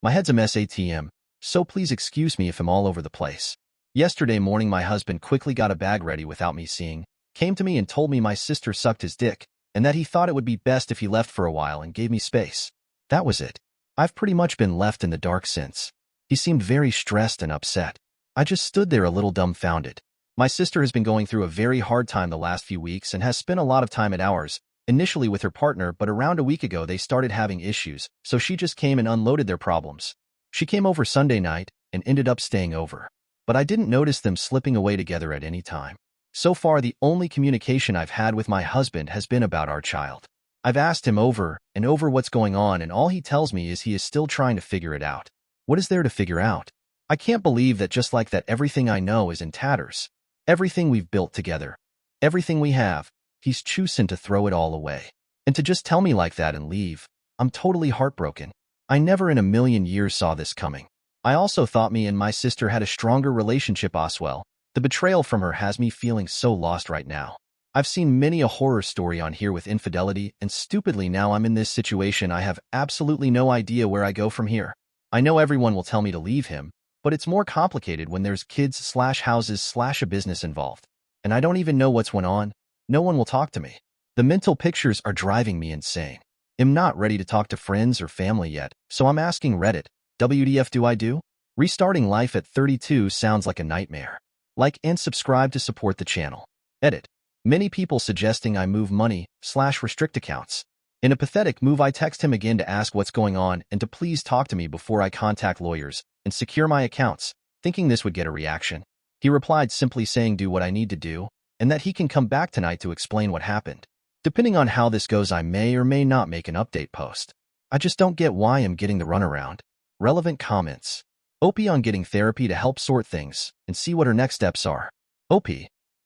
My head's a mess ATM, so please excuse me if I'm all over the place. Yesterday morning my husband quickly got a bag ready without me seeing, came to me and told me my sister sucked his dick, and that he thought it would be best if he left for a while and gave me space. That was it. I've pretty much been left in the dark since. He seemed very stressed and upset. I just stood there a little dumbfounded. My sister has been going through a very hard time the last few weeks and has spent a lot of time at ours, initially with her partner, but around a week ago they started having issues, so she just came and unloaded their problems. She came over Sunday night and ended up staying over. But I didn't notice them slipping away together at any time. So far, the only communication I've had with my husband has been about our child. I've asked him over and over what's going on, and all he tells me is he is still trying to figure it out. What is there to figure out? I can't believe that just like that everything I know is in tatters. Everything we've built together. Everything we have. He's choosing to throw it all away. And to just tell me like that and leave. I'm totally heartbroken. I never in a million years saw this coming. I also thought me and my sister had a stronger relationship as well. The betrayal from her has me feeling so lost right now. I've seen many a horror story on here with infidelity, and stupidly now I'm in this situation. I have absolutely no idea where I go from here. I know everyone will tell me to leave him, but it's more complicated when there's kids/houses/a business involved. And I don't even know what's went on. No one will talk to me. The mental pictures are driving me insane. I'm not ready to talk to friends or family yet, so I'm asking Reddit, WTF do I do? Restarting life at 32 sounds like a nightmare. Like and subscribe to support the channel. Edit. Many people suggesting I move money/restrict accounts. In a pathetic move, I text him again to ask what's going on and to please talk to me before I contact lawyers and secure my accounts, thinking this would get a reaction. He replied simply saying do what I need to do, and that he can come back tonight to explain what happened. Depending on how this goes, I may or may not make an update post. I just don't get why I'm getting the runaround. Relevant comments. OP on getting therapy to help sort things and see what her next steps are. OP.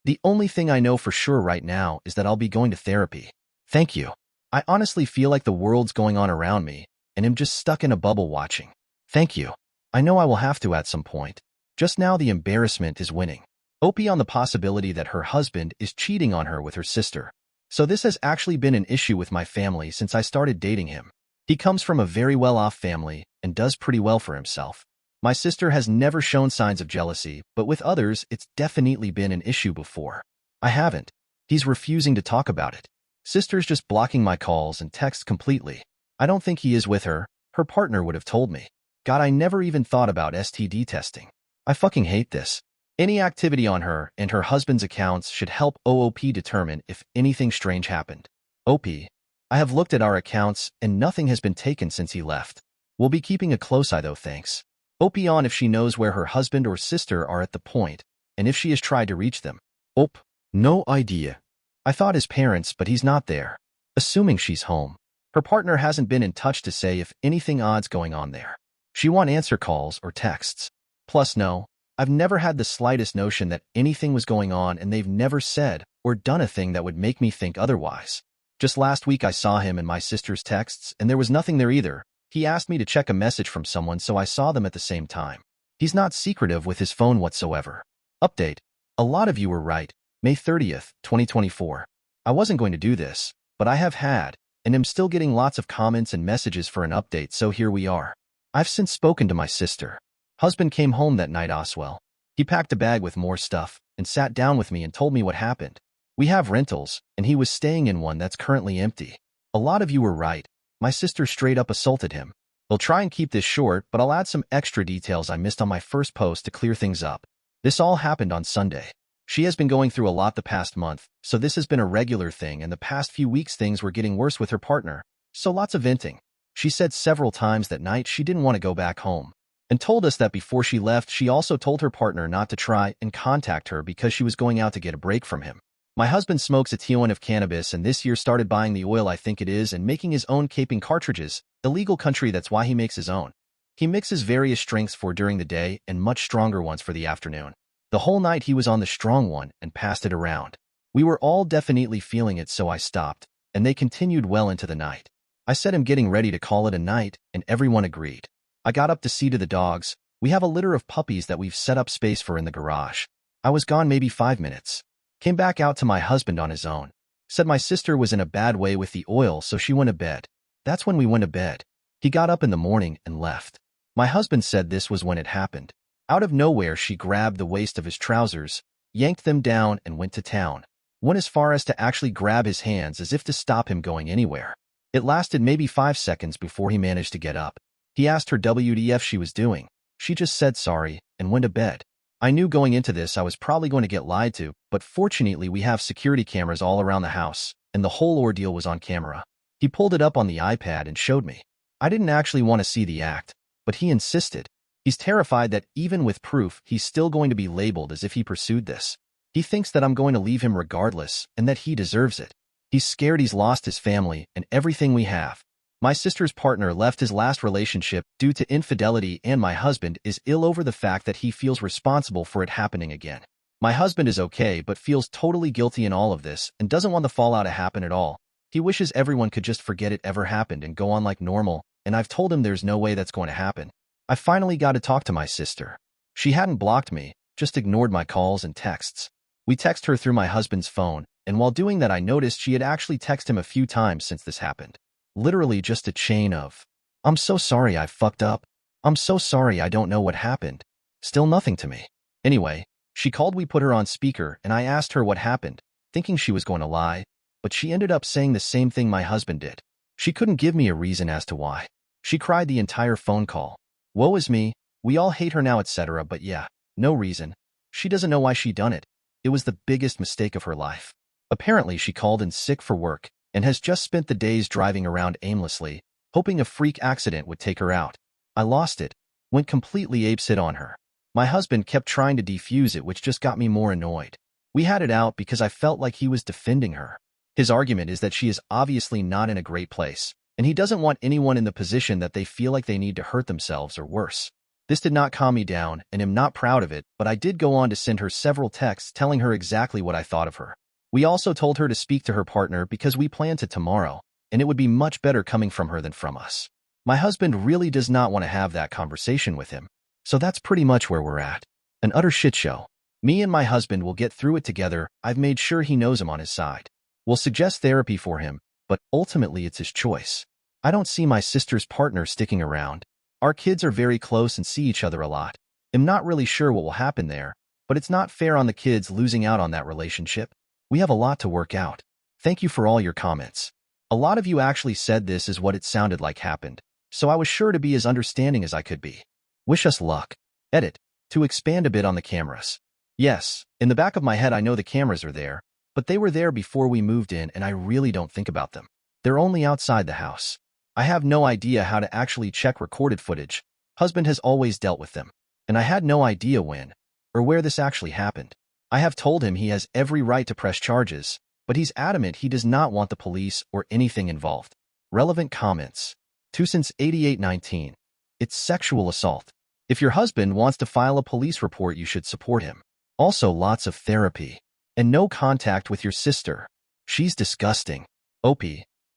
The only thing I know for sure right now is that I'll be going to therapy. Thank you. I honestly feel like the world's going on around me, and am just stuck in a bubble watching. Thank you. I know I will have to at some point. Just now the embarrassment is winning. OP on the possibility that her husband is cheating on her with her sister. So this has actually been an issue with my family since I started dating him. He comes from a very well-off family and does pretty well for himself. My sister has never shown signs of jealousy, but with others it's definitely been an issue before. I haven't. He's refusing to talk about it. Sister's just blocking my calls and texts completely. I don't think he is with her. Her partner would have told me. God, I never even thought about STD testing. I fucking hate this. Any activity on her and her husband's accounts should help OOP determine if anything strange happened. OP. I have looked at our accounts and nothing has been taken since he left. We'll be keeping a close eye though, thanks. OP on if she knows where her husband or sister are at the point, and if she has tried to reach them. OP. No idea. I thought his parents, but he's not there. Assuming she's home. Her partner hasn't been in touch to say if anything odd's going on there. She won't answer calls or texts. Plus no, I've never had the slightest notion that anything was going on, and they've never said or done a thing that would make me think otherwise. Just last week I saw him in my sister's texts and there was nothing there either. He asked me to check a message from someone, so I saw them at the same time. He's not secretive with his phone whatsoever. Update. A lot of you were right. May 30th, 2024. I wasn't going to do this, but I have had, and am still getting lots of comments and messages for an update, so here we are. I've since spoken to my sister. Husband came home that night as well. He packed a bag with more stuff and sat down with me and told me what happened. We have rentals, and he was staying in one that's currently empty. A lot of you were right. My sister straight up assaulted him. We'll try and keep this short, but I'll add some extra details I missed on my first post to clear things up. This all happened on Sunday. She has been going through a lot the past month, so this has been a regular thing, and the past few weeks things were getting worse with her partner, so lots of venting. She said several times that night she didn't want to go back home, and told us that before she left she also told her partner not to try and contact her because she was going out to get a break from him. My husband smokes a ton of cannabis and this year started buying the oil, I think it is, and making his own caping cartridges, illegal country, that's why he makes his own. He mixes various strengths for during the day and much stronger ones for the afternoon. The whole night he was on the strong one and passed it around. We were all definitely feeling it, so I stopped, and they continued well into the night. I said I'm getting ready to call it a night, and everyone agreed. I got up to see to the dogs. We have a litter of puppies that we've set up space for in the garage. I was gone maybe 5 minutes. Came back out to my husband on his own. Said my sister was in a bad way with the oil, so she went to bed. That's when we went to bed. He got up in the morning and left. My husband said this was when it happened. Out of nowhere, she grabbed the waist of his trousers, yanked them down, and went to town. Went as far as to actually grab his hands as if to stop him going anywhere. It lasted maybe 5 seconds before he managed to get up. He asked her WTF she was doing. She just said sorry and went to bed. I knew going into this I was probably going to get lied to, but fortunately we have security cameras all around the house, and the whole ordeal was on camera. He pulled it up on the iPad and showed me. I didn't actually want to see the act, but he insisted. He's terrified that even with proof, he's still going to be labeled as if he pursued this. He thinks that I'm going to leave him regardless and that he deserves it. He's scared he's lost his family and everything we have. My sister's partner left his last relationship due to infidelity, and my husband is ill over the fact that he feels responsible for it happening again. My husband is okay but feels totally guilty in all of this and doesn't want the fallout to happen at all. He wishes everyone could just forget it ever happened and go on like normal, and I've told him there's no way that's going to happen. I finally got to talk to my sister. She hadn't blocked me, just ignored my calls and texts. We text her through my husband's phone, and while doing that I noticed she had actually texted him a few times since this happened. Literally just a chain of, "I'm so sorry I fucked up. I'm so sorry I don't know what happened." Still nothing to me. Anyway, she called, we put her on speaker, and I asked her what happened, thinking she was going to lie, but she ended up saying the same thing my husband did. She couldn't give me a reason as to why. She cried the entire phone call. Woe is me, we all hate her now, etc. But yeah, no reason. She doesn't know why she done it. It was the biggest mistake of her life. Apparently she called in sick for work and has just spent the days driving around aimlessly, hoping a freak accident would take her out. I lost it. Went completely apeshit on her. My husband kept trying to defuse it, which just got me more annoyed. We had it out because I felt like he was defending her. His argument is that she is obviously not in a great place, and he doesn't want anyone in the position that they feel like they need to hurt themselves or worse. This did not calm me down, and am not proud of it, but I did go on to send her several texts telling her exactly what I thought of her. We also told her to speak to her partner because we plan to tomorrow, and it would be much better coming from her than from us. My husband really does not want to have that conversation with him, so that's pretty much where we're at. An utter shit show. Me and my husband will get through it together. I've made sure he knows I'm on his side. We'll suggest therapy for him, but ultimately it's his choice. I don't see my sister's partner sticking around. Our kids are very close and see each other a lot. I'm not really sure what will happen there, but it's not fair on the kids losing out on that relationship. We have a lot to work out. Thank you for all your comments. A lot of you actually said this is what it sounded like happened, so I was sure to be as understanding as I could be. Wish us luck. Edit. To expand a bit on the cameras. Yes, in the back of my head I know the cameras are there, but they were there before we moved in and I really don't think about them. They're only outside the house. I have no idea how to actually check recorded footage. Husband has always dealt with them, and I had no idea when or where this actually happened. I have told him he has every right to press charges, but he's adamant he does not want the police or anything involved. Relevant comments. 2 since 8819. It's sexual assault. If your husband wants to file a police report, you should support him. Also lots of therapy. And no contact with your sister. She's disgusting. OP.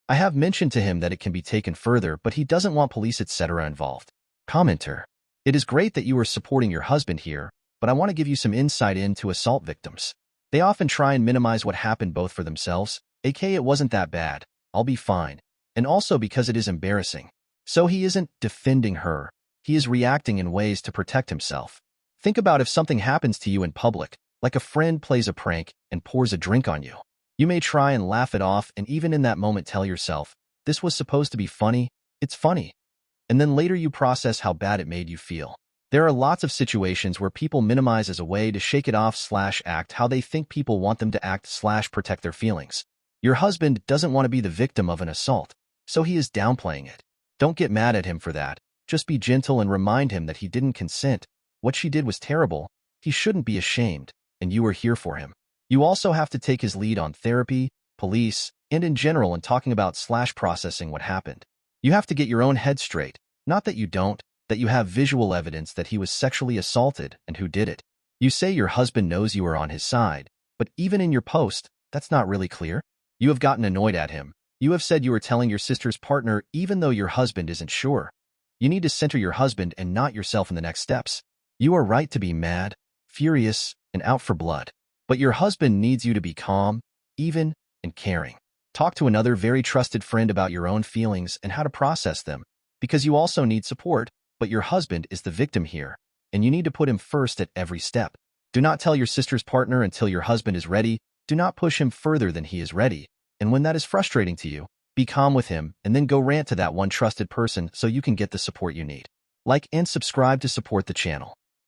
I have mentioned to him that it can be taken further, but he doesn't want police etc. involved. Commenter. It is great that you are supporting your husband here, but I want to give you some insight into assault victims. They often try and minimize what happened both for themselves, aka it wasn't that bad, I'll be fine, and also because it is embarrassing. So he isn't defending her, he is reacting in ways to protect himself. Think about if something happens to you in public, like a friend plays a prank and pours a drink on you. You may try and laugh it off and even in that moment tell yourself, this was supposed to be funny, it's funny. And then later you process how bad it made you feel. There are lots of situations where people minimize as a way to shake it off / act how they think people want them to act / protect their feelings. Your husband doesn't want to be the victim of an assault, so he is downplaying it. Don't get mad at him for that. Just be gentle and remind him that he didn't consent. What she did was terrible. He shouldn't be ashamed, and you are here for him. You also have to take his lead on therapy, police, and in general in talking about / processing what happened. You have to get your own head straight, not that you don't, that you have visual evidence that he was sexually assaulted and who did it. You say your husband knows you are on his side, but even in your post, that's not really clear. You have gotten annoyed at him. You have said you are telling your sister's partner even though your husband isn't sure. You need to center your husband and not yourself in the next steps. You are right to be mad, furious, and out for blood. But your husband needs you to be calm, even, and caring. Talk to another very trusted friend about your own feelings and how to process them, because you also need support. but your husband is the victim here, and you need to put him first at every step. Do not tell your sister's partner until your husband is ready. Do not push him further than he is ready. And when that is frustrating to you, be calm with him and then go rant to that one trusted person so you can get the support you need. Like and subscribe to support the channel.